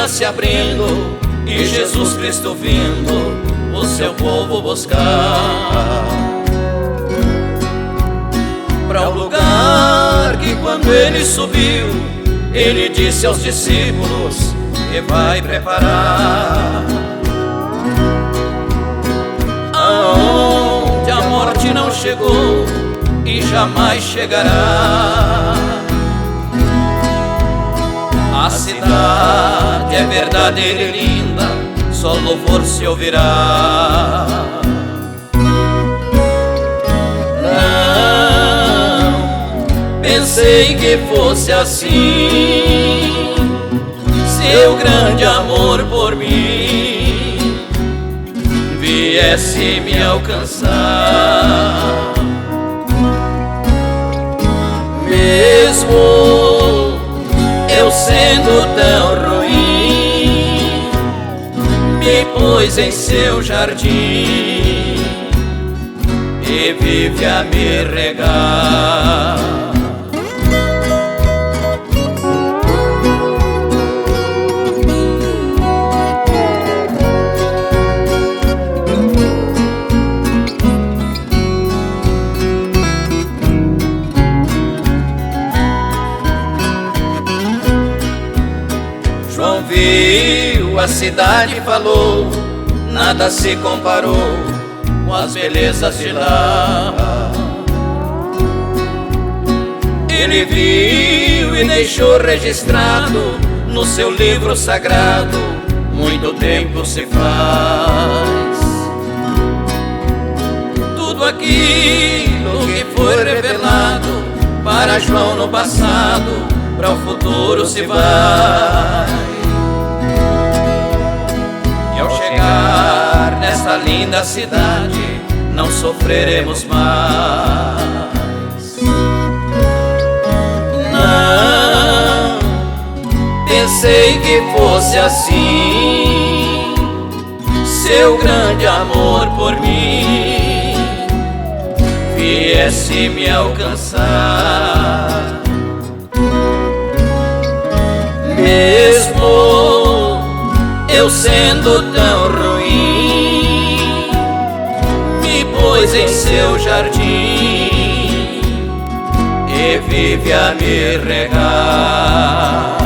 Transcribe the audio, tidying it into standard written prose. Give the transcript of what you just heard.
Se abrindo e Jesus Cristo vindo o seu povo buscar, para o lugar que quando ele subiu, ele disse aos discípulos que vai preparar, aonde a morte não chegou e jamais chegará. A cidade é verdadeira e linda, só louvor se ouvirá. Não pensei que fosse assim, seu grande amor por mim viesse me alcançar. Mesmo eu sendo tão ruim, me pôs em seu jardim e vive a me regar. Viu a cidade e falou, nada se comparou com as belezas de lá. Ele viu e deixou registrado no seu livro sagrado, muito tempo se faz. Tudo aquilo que foi revelado para João no passado, para o futuro se vai. Nesta linda cidade não sofreremos mais. Não pensei que fosse assim, seu grande amor por mim viesse me alcançar. Mesmo eu sendo tão ruim, me pôs em seu jardim e vive a me regar.